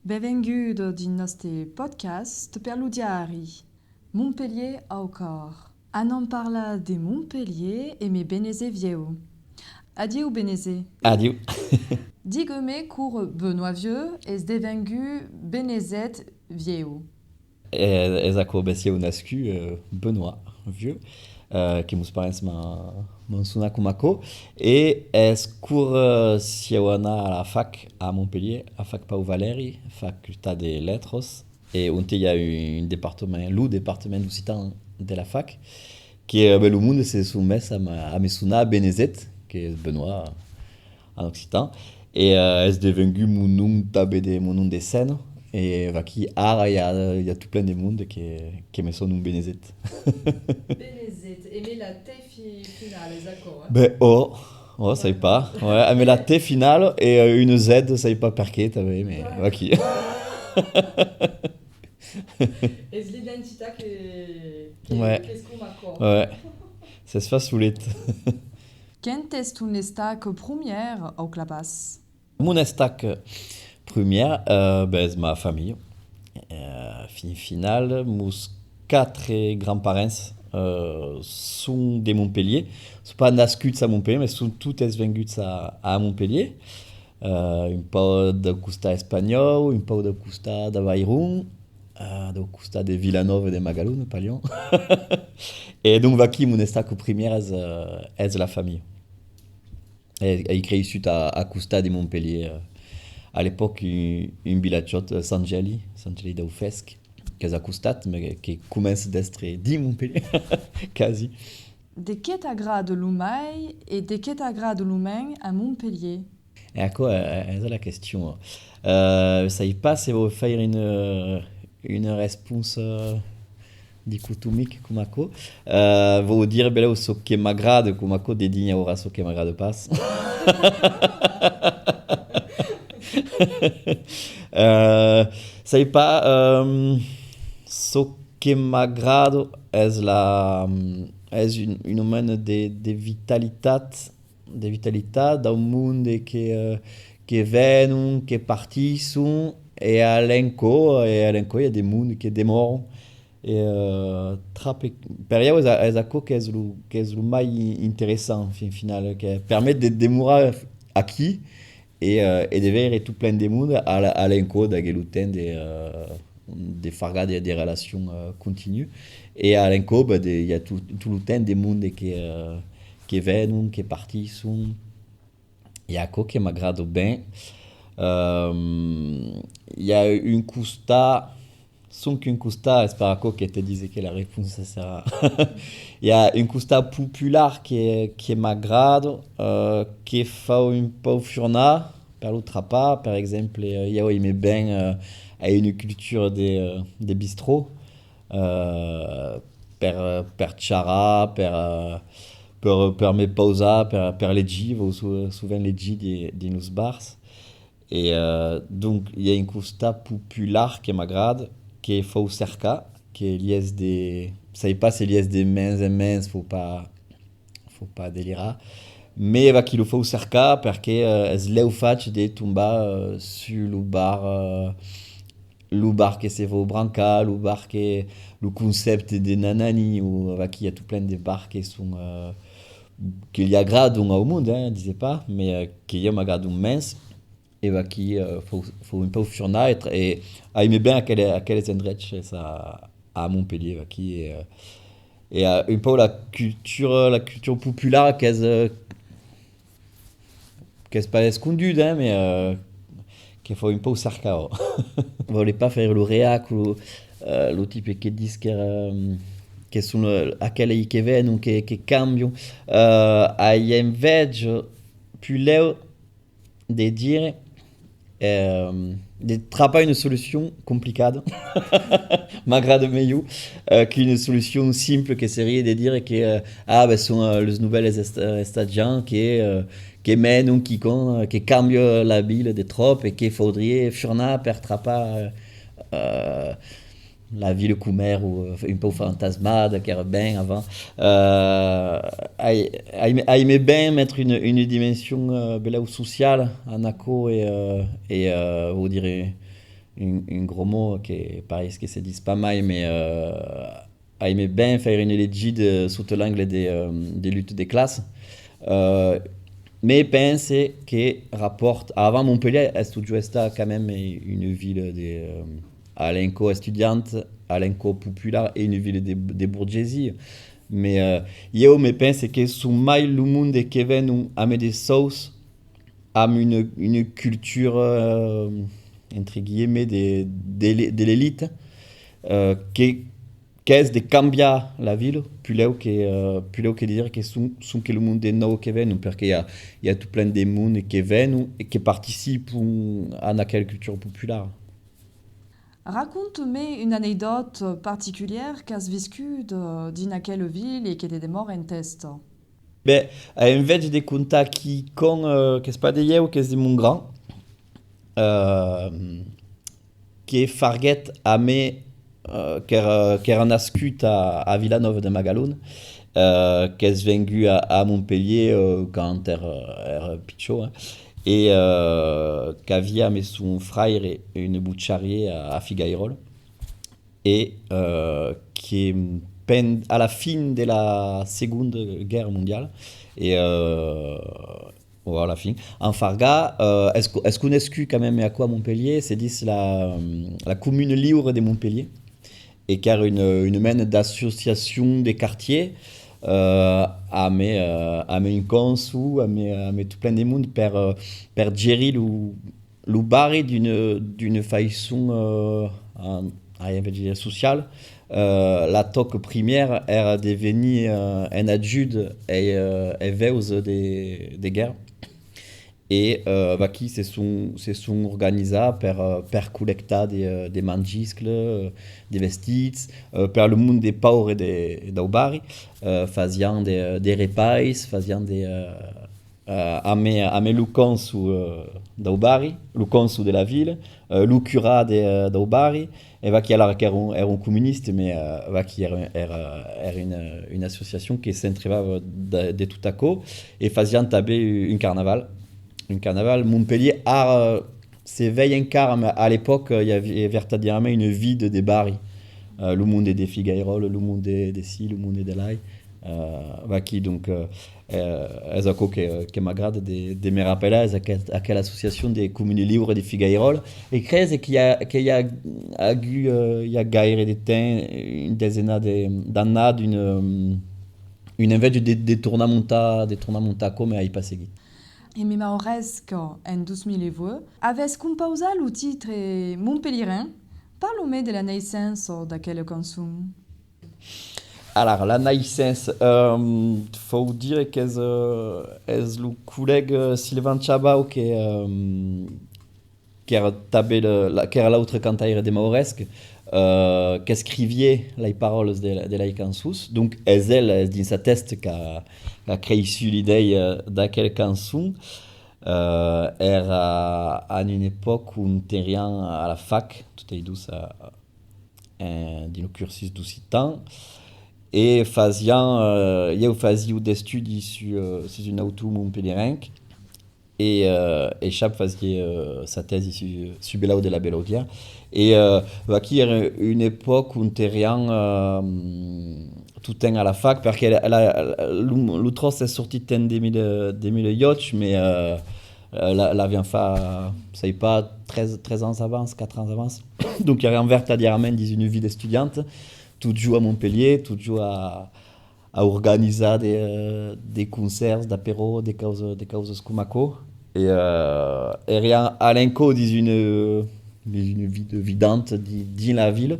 Benvingudo din nostre podcast per l'Udiari, Montpellier au cor. Anem parla de Montpellier e me beneze vieu. Adieu beneze. Adieu. Digue-me cour Benoît Vieux es devengu benezet vieu. Ez ako besia nascu Benoît vieux, que meus parents m'ont sonné comme ako, et es cours siawana à la fac à Montpellier, à fac Pau Valéry, faculté des lettres, et on il y a un département, le département d'occitan de la fac, qui est le monde se soumet à me sonner Benezet, qui est Benoît en occitan, et es devenu mon nom tabé mon nom de scène. Et qui il y a tout plein de monde qui me sonne un Benezet. Benezet, et la T finale, les accords. Oh, ça y est pas. Ouais, mais la T finale et une Z, ça y est pas perqué, t'avais, mais qui. Et l'identité Ouais. qu'est-ce qu'on m'accorde. Ouais, ça se fait soulet. Quand est-ce ton estac première au clapas? Mon estac première, c'est ma famille. Finale, mes quatre grands-parents sont de Montpellier. Ils sont pas nascuts à Montpellier, mais sont tous venus à Montpellier. Un peu de costa espagnol, un peu de costa de Bayrou, de costa de Villanova et de Magaloun, pas Lyon. Et donc, qui mon estac première est la famille. Et il crée ici à costa de Montpellier. À l'époque, une villagiote Sangeli d'Aufesc, qui est à costat, mais qui commence d'être dit Montpellier, quasi. De quel agrade l'humain et de quel agrade l'humain à Montpellier? Et à quoi est la question? Ça y passe et vous faire une réponse dichotomique comme ako. Vous dire belle ce qui m'agrade comme ako des dignes aura ce qui m'agrade pas. Ça y pas ce qui m'agrade est est une humane de vitalité d'un monde qui viennent qui partissent et à l'enco il y a des mondes qui démorent et trappe per io è acco che è lo mai interessant fin final che permet de démourir aquí et de ver tout plein de monde à l'enco da geluten de farga des relations continues et à l'enco il y a tout le temps des mondes qui viennent qui partissent il y a quoi qui m'agrade bien il y a une costa sans qu'une costa espère que te disait que la réponse ça sera il y a une costa populaire qui m'agrade qui fait un peu furna per l'autre pas par exemple il y a il met bien à une culture des bistrots per chara per me pausa per les G souvent les G des nos bars et donc il y a une costa populaire qui m'agrade qui faut cerca qui est liesse des ça y passe liesse des mains et mains faut pas délirer mais va qu'il faut cerca perché es leu faig de tombar sur le bar que c'est vos branca le bar que le concept des nanani ou va qu'il y a tout plein de bars qui sont qu'il y a grade au monde hein disais pas mais qu'il y a magade mince et va qui faut un peu furna et aimer bien à quels endroits ça à Montpellier va qui et un peu la culture populaire qu'est-ce pas escondue hein mais qu'il faut un peu cerca on voulait pas faire le réac ou le type qui dit que sont à quel i che vengono che cambiano ai invece più leo de dire de trapper une solution compliquée m'agrade meglio qu'une solution simple che serait de dire que sont les nouvelles stagiaires qui mènent qui cambient la ville de trop et qu'il faudrait furna per trapper la ville Coumer ou un peu fantasmade qui era bien avant aimait bien mettre une dimension bella ou sociale en acco et vous direz un gros mot che pare che si dice pas mai, mais aimait bien faire une legge sous l'angle des luttes des classes. Euh, mais pense que rapporte, avant Montpellier, est toujours quand même une ville de alenco étudiante, alenco populaire et une ville de bourgeoisie. Mais io me pense que sous mai le monde qui vient à me des sauces a une culture entre guillemets de l'élite qui qu'est de cambiare la ville più che dire che sont que le monde est nou che viennent perché il y a tout plein de monde qui viennent et qui participent à laquelle culture populaire. Raconte-moi une anecdote particulière qu'has viscut din aquella ville et qui était mort en test. Ben, invece de contar qui con che spade eu che è mon grand che farget a me qu'era nascut a Villanova de Magaloun qu'es vengu a Montpellier quand era pitcho hein, et qu'avia me son frère et une boucharie à Figueirol et qui est à la fin de la Seconde Guerre mondiale et voilà, fin. En Farga, est-ce qu'on est quand même à quoi Montpellier? C'est dit la commune libre de Montpellier et car une mène d'association des quartiers a mes une consu, a mes tout plein de monde per gérer le barri d'une façon sociale. La toque première era devenir un adjude et veuse des guerres et qui se sont organisés per collectar des mangiscles, des vestits, per le monde des pauvres et des bari, faisant des repas, faisant des a me luconsu da bari, luconsu de la ville, lu cura da bari, et qui alors era un communiste, mais qui era une association qui s'entrevava de tout à coup et faisant taber un carnaval. Montpellier s'éveille encara, mais à l'époque il y avait véritablement une vie de bari. Le monde des Figueirol, le monde des si, le monde de l'Aï. Qui donc è ça che m'agrada de me rappeler à quelle association des communes libres de Figueirol et crée qu'il y a il y a gaire de temps une dizaine d'années une invece de tournamenta come ai passegui. E mi mauresque en 2002 aves composat le titre Montpellierin. Parle-moi de la naissance d'aquella cançon. Alors, la naissance, faut dire que est le collègue Sylvain Chabau qui era l'autre cantaire de Mauresque, qui écrivait les paroles de la cançons. Donc, elle, dans sa teste, qui a créé l'idée de quelle chanson. Era à une époque où on était rien à la fac, tout est douce dans le cursus d'Occitan. Et faisant des études sur une auto montpellierenque et chaque faisait sa thèse sur Belau de la Bellaudière et qui era une époque où on était rien tout temps à la fac parce que l'autre est sorti en 2008 mais la vient faire ça y est pas 13 ans avance 4 ans avance donc il y a rien vertadièrement dans une vie d'étudiante tout joue à Montpellier, tout joue à organiser des concerts, d'apéros, des causes scumaco. Et rien à l'enco d'une vie de vidante dans la ville.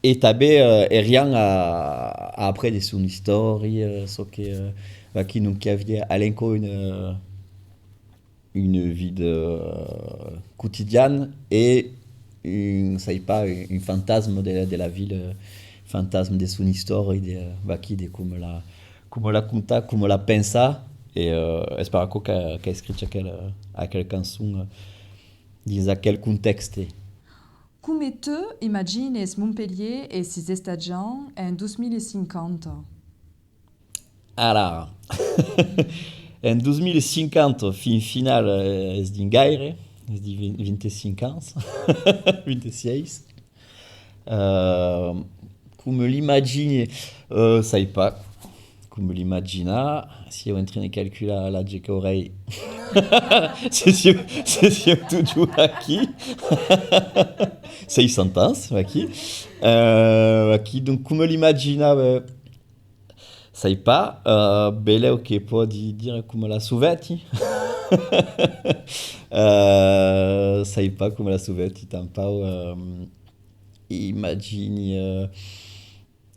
Et tabé et rien après de son histoire, ce qui nous avait à l'enco une vie de quotidienne et un fantasme de la ville, fantasme de son histoire et de comme la conta, comme la pensa et espère qu'a écrit à quelle chanson dans quel contexte. Come tu imagines Montpellier et ses étudiants en 2050? Alors, en 2050, fin finale, es dingaire, di 25 ans, 26. Come l'immagini, sai pas. Come l'immagina, si eu entri nei calculi l'age che aurei, se siamo tutti giù aqui, 600 ans, aqui. Aqui, donc come l'immagina, sai pas, beleu che può dire come la suveti. Sai pas come la suveti, tampau, immagini...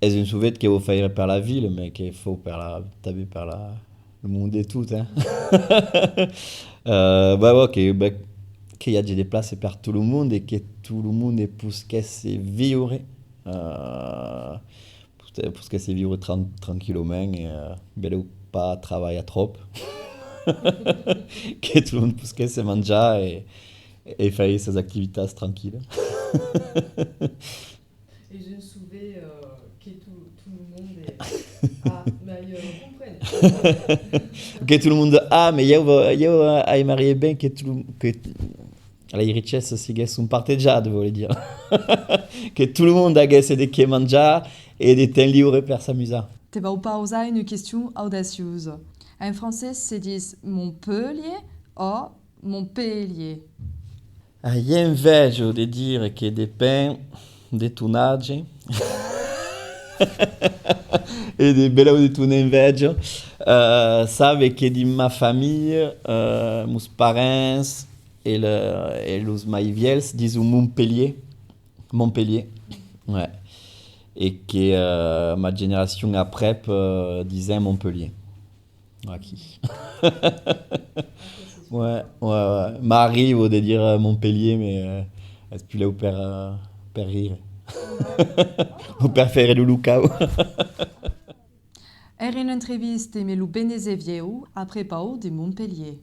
és une souvette che vuol fare per la ville, mais che faut per la, taper per la, le monde et tout, hein. Ouais, que y a des places per tout le monde et que tout le monde puisse vivre, puisse vivre tranquillement et beleu pas travailler trop. Que tout le monde puisse manger et faire ses activités tranquilles. Et je me souviens que tout le monde est... Ah, mais comprenne. Que tout le monde mais io aimerais bien que la richesse siguesse un parteggiato, voglio dire. Que tout le monde avesse de che mangiare et des temps libres per s'amuser. Tu vas poser une question audacieuse. En français, c'est dit Montpellier ou Montpellier. Io inveggio di dire che dipende de tunnage e di bello di tu ne inveggio. Sabe che di ma famiglia, meus parents et los maiviels disent Montpellier. Montpellier. Ouais. Et que ma génération après disait Montpellier. Aqui. Ouais. M'arrive de dire Montpellier, mais est-ce plus là ou per rire. Ou per faire le lucao. Era une entreviste de Melu Benezevieu après Pau de Montpellier.